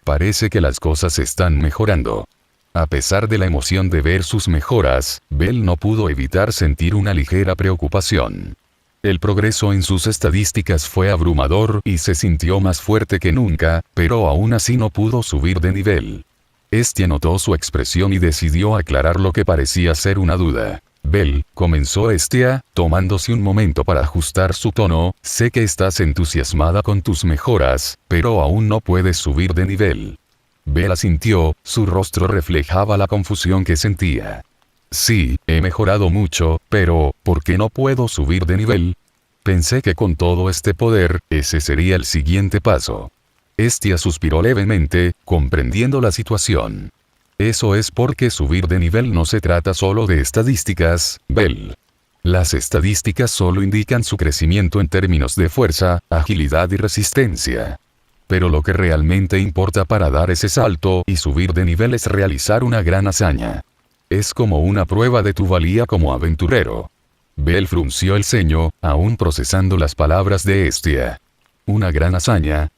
Parece que las cosas están mejorando. A pesar de la emoción de ver sus mejoras, Belle no pudo evitar sentir una ligera preocupación. El progreso en sus estadísticas fue abrumador y se sintió más fuerte que nunca, pero aún así no pudo subir de nivel. Hestia notó su expresión y decidió aclarar lo que parecía ser una duda. Belle, comenzó Hestia, tomándose un momento para ajustar su tono, sé que estás entusiasmada con tus mejoras, pero aún no puedes subir de nivel. Belle asintió, su rostro reflejaba la confusión que sentía. Sí, he mejorado mucho, pero, ¿por qué no puedo subir de nivel? Pensé que con todo este poder, ese sería el siguiente paso. Hestia suspiró levemente, comprendiendo la situación. Eso es porque subir de nivel no se trata solo de estadísticas, Belle. Las estadísticas solo indican su crecimiento en términos de fuerza, agilidad y resistencia. Pero lo que realmente importa para dar ese salto y subir de nivel es realizar una gran hazaña. Es como una prueba de tu valía como aventurero. Belle frunció el ceño, aún procesando las palabras de Hestia. ¿Una gran hazaña?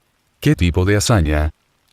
¿Qué tipo de hazaña?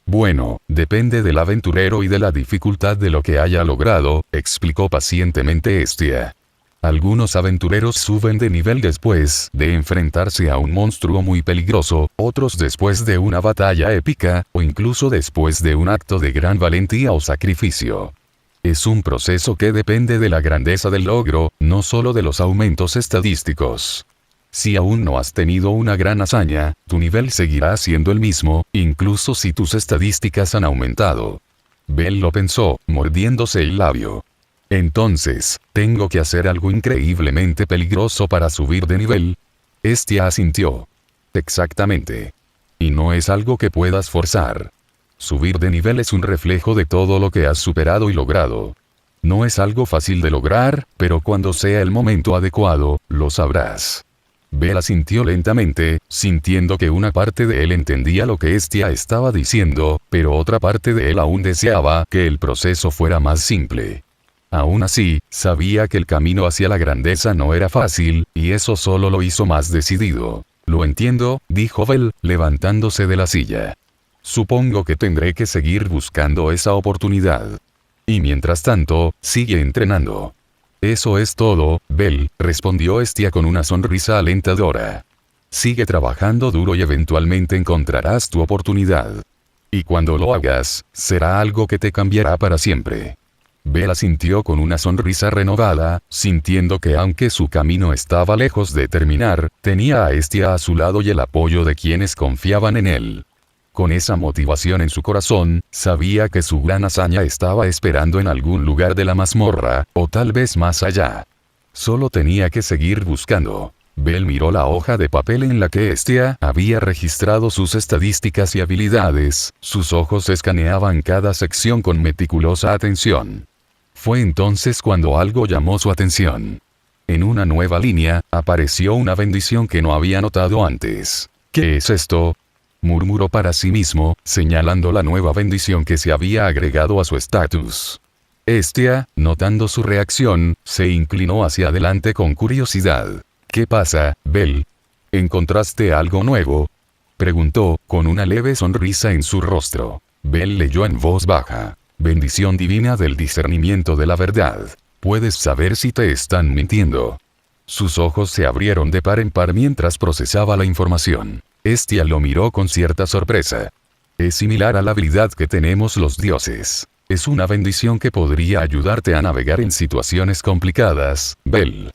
Bueno, depende del aventurero y de la dificultad de lo que haya logrado, explicó pacientemente Hestia. Algunos aventureros suben de nivel después de enfrentarse a un monstruo muy peligroso, otros después de una batalla épica, o incluso después de un acto de gran valentía o sacrificio. Es un proceso que depende de la grandeza del logro, no solo de los aumentos estadísticos. Si aún no has tenido una gran hazaña, tu nivel seguirá siendo el mismo, incluso si tus estadísticas han aumentado. Bell lo pensó, mordiéndose el labio. Entonces, ¿tengo que hacer algo increíblemente peligroso para subir de nivel? Hestia asintió. Exactamente. Y no es algo que puedas forzar. Subir de nivel es un reflejo de todo lo que has superado y logrado. No es algo fácil de lograr, pero cuando sea el momento adecuado, lo sabrás. Bell asintió lentamente, sintiendo que una parte de él entendía lo que Hestia estaba diciendo, pero otra parte de él aún deseaba que el proceso fuera más simple. Aún así, sabía que el camino hacia la grandeza no era fácil, y eso solo lo hizo más decidido. Lo entiendo, dijo Bell, levantándose de la silla. Supongo que tendré que seguir buscando esa oportunidad. Y mientras tanto, sigue entrenando. Eso es todo, Bell, respondió Hestia con una sonrisa alentadora. Sigue trabajando duro y eventualmente encontrarás tu oportunidad. Y cuando lo hagas, será algo que te cambiará para siempre. Bell asintió con una sonrisa renovada, sintiendo que aunque su camino estaba lejos de terminar, tenía a Hestia a su lado y el apoyo de quienes confiaban en él. Con esa motivación en su corazón, sabía que su gran hazaña estaba esperando en algún lugar de la mazmorra, o tal vez más allá. Solo tenía que seguir buscando. Bell miró la hoja de papel en la que Hestia había registrado sus estadísticas y habilidades, sus ojos escaneaban cada sección con meticulosa atención. Fue entonces cuando algo llamó su atención. En una nueva línea, apareció una bendición que no había notado antes. ¿Qué es esto?, murmuró para sí mismo, señalando la nueva bendición que se había agregado a su estatus. Hestia, notando su reacción, se inclinó hacia adelante con curiosidad. ¿Qué pasa, Bell? ¿Encontraste algo nuevo?, preguntó, con una leve sonrisa en su rostro. Bell leyó en voz baja. Bendición divina del discernimiento de la verdad. Puedes saber si te están mintiendo. Sus ojos se abrieron de par en par mientras procesaba la información. Hestia lo miró con cierta sorpresa. Es similar a la habilidad que tenemos los dioses. Es una bendición que podría ayudarte a navegar en situaciones complicadas, Bell.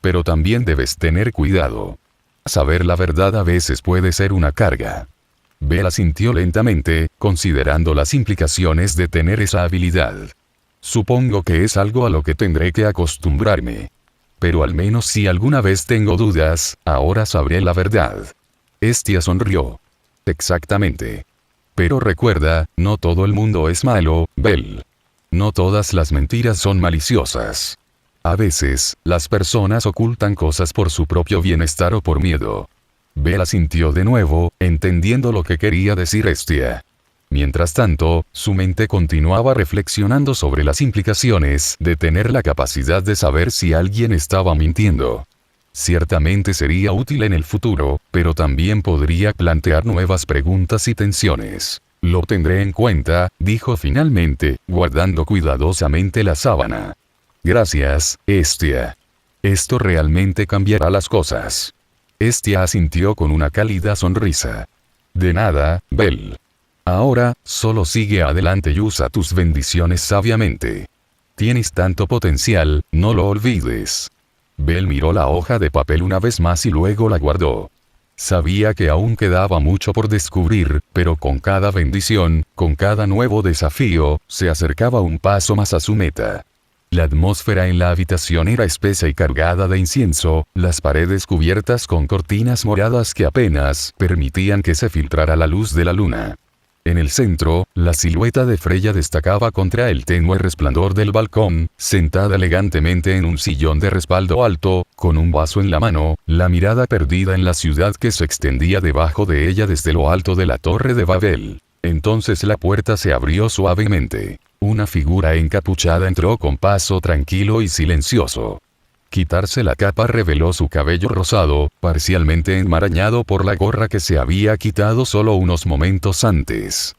Pero también debes tener cuidado. Saber la verdad a veces puede ser una carga. Bell asintió lentamente, considerando las implicaciones de tener esa habilidad. Supongo que es algo a lo que tendré que acostumbrarme. Pero al menos si alguna vez tengo dudas, ahora sabré la verdad. Hestia sonrió. Exactamente. Pero recuerda, no todo el mundo es malo, Bell. No todas las mentiras son maliciosas. A veces, las personas ocultan cosas por su propio bienestar o por miedo. Bell asintió de nuevo, entendiendo lo que quería decir Hestia. Mientras tanto, su mente continuaba reflexionando sobre las implicaciones de tener la capacidad de saber si alguien estaba mintiendo. Ciertamente sería útil en el futuro, pero también podría plantear nuevas preguntas y tensiones. Lo tendré en cuenta, dijo finalmente, guardando cuidadosamente la sábana. Gracias, Hestia. Esto realmente cambiará las cosas. Hestia asintió con una cálida sonrisa. De nada, Bell. Ahora, solo sigue adelante y usa tus bendiciones sabiamente. Tienes tanto potencial, no lo olvides. Bell miró la hoja de papel una vez más y luego la guardó. Sabía que aún quedaba mucho por descubrir, pero con cada bendición, con cada nuevo desafío, se acercaba un paso más a su meta. La atmósfera en la habitación era espesa y cargada de incienso, las paredes cubiertas con cortinas moradas que apenas permitían que se filtrara la luz de la luna. En el centro, la silueta de Freya destacaba contra el tenue resplandor del balcón, sentada elegantemente en un sillón de respaldo alto, con un vaso en la mano, la mirada perdida en la ciudad que se extendía debajo de ella desde lo alto de la Torre de Babel. Entonces la puerta se abrió suavemente. Una figura encapuchada entró con paso tranquilo y silencioso. Quitarse la capa reveló su cabello rosado, parcialmente enmarañado por la gorra que se había quitado solo unos momentos antes.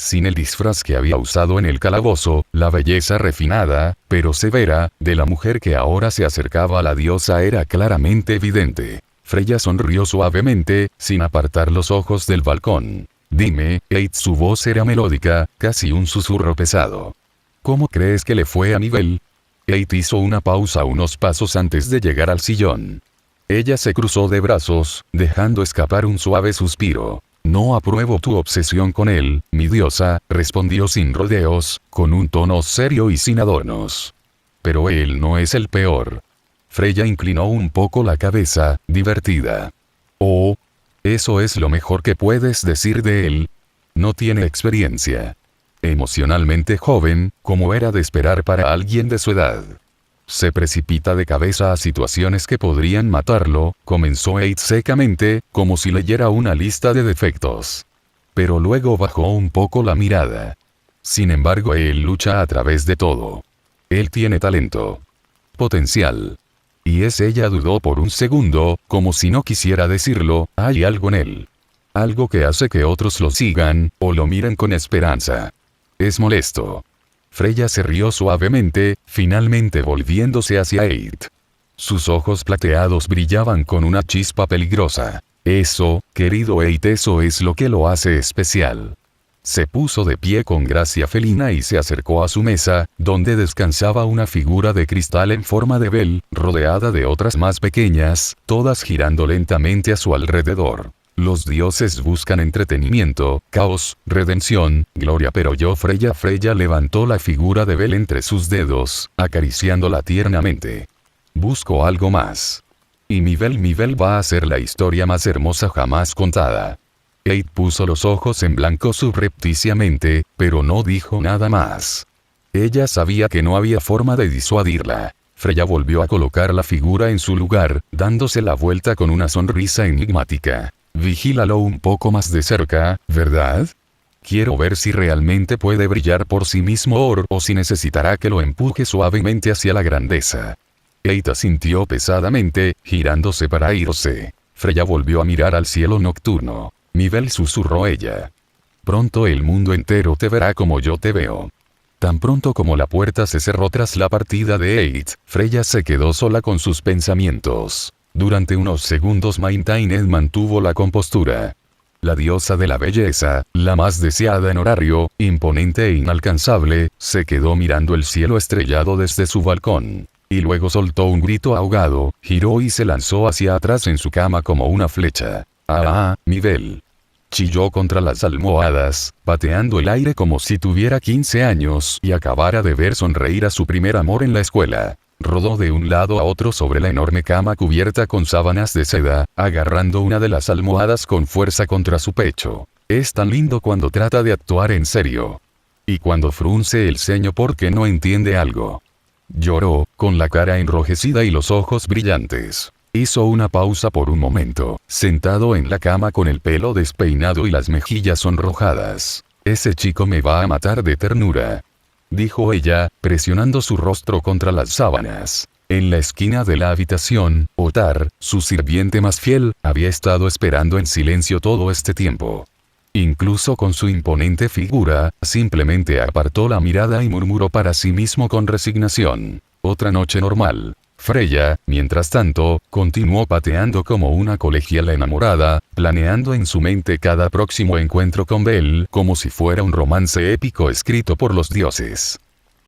Sin el disfraz que había usado en el calabozo, la belleza refinada, pero severa, de la mujer que ahora se acercaba a la diosa era claramente evidente. Freya sonrió suavemente, sin apartar los ojos del balcón. Dime, Eid. Su voz era melódica, casi un susurro pesado. ¿Cómo crees que le fue a Nivel? Eid hizo una pausa unos pasos antes de llegar al sillón. Ella se cruzó de brazos, dejando escapar un suave suspiro. No apruebo tu obsesión con él, mi diosa, respondió sin rodeos, con un tono serio y sin adornos. Pero él no es el peor. Freya inclinó un poco la cabeza, divertida. Oh, ¿eso es lo mejor que puedes decir de él? No tiene experiencia. Emocionalmente joven, como era de esperar para alguien de su edad. Se precipita de cabeza a situaciones que podrían matarlo, comenzó Eid secamente, como si leyera una lista de defectos. Pero luego bajó un poco la mirada. Sin embargo, él lucha a través de todo. Él tiene talento. Potencial. Y ella dudó por un segundo, como si no quisiera decirlo, hay algo en él. Algo que hace que otros lo sigan, o lo miren con esperanza. Es molesto. Freya se rió suavemente, finalmente volviéndose hacia Eid. Sus ojos plateados brillaban con una chispa peligrosa. Eso, querido Eid, eso es lo que lo hace especial. Se puso de pie con gracia felina y se acercó a su mesa, donde descansaba una figura de cristal en forma de Bel, rodeada de otras más pequeñas, todas girando lentamente a su alrededor. Los dioses buscan entretenimiento, caos, redención, gloria, pero Freya levantó la figura de Bel entre sus dedos, acariciándola tiernamente. Busco algo más. Y mi Bel va a ser la historia más hermosa jamás contada. Eid puso los ojos en blanco subrepticiamente, pero no dijo nada más. Ella sabía que no había forma de disuadirla. Freya volvió a colocar la figura en su lugar, dándose la vuelta con una sonrisa enigmática. Vigílalo un poco más de cerca, ¿verdad? Quiero ver si realmente puede brillar por sí mismo o si necesitará que lo empuje suavemente hacia la grandeza. Eid asintió pesadamente, girándose para irse. Freya volvió a mirar al cielo nocturno. Mi Bel, susurró ella. Pronto el mundo entero te verá como yo te veo. Tan pronto como la puerta se cerró tras la partida de Eid, Freya se quedó sola con sus pensamientos. Durante unos segundos Maintained mantuvo la compostura. La diosa de la belleza, la más deseada en horario, imponente e inalcanzable, se quedó mirando el cielo estrellado desde su balcón. Y luego soltó un grito ahogado, giró y se lanzó hacia atrás en su cama como una flecha. ¡Ah, mi Bel! Chilló contra las almohadas, pateando el aire como si tuviera 15 años y acabara de ver sonreír a su primer amor en la escuela. Rodó de un lado a otro sobre la enorme cama cubierta con sábanas de seda, agarrando una de las almohadas con fuerza contra su pecho. Es tan lindo cuando trata de actuar en serio. Y cuando frunce el ceño porque no entiende algo. Lloró, con la cara enrojecida y los ojos brillantes. Hizo una pausa por un momento, sentado en la cama con el pelo despeinado y las mejillas sonrojadas. Ese chico me va a matar de ternura, dijo ella, presionando su rostro contra las sábanas. En la esquina de la habitación, Otar, su sirviente más fiel, había estado esperando en silencio todo este tiempo. Incluso con su imponente figura, simplemente apartó la mirada y murmuró para sí mismo con resignación. Otra noche normal. Freya, mientras tanto, continuó pateando como una colegiala enamorada, planeando en su mente cada próximo encuentro con Bel como si fuera un romance épico escrito por los dioses.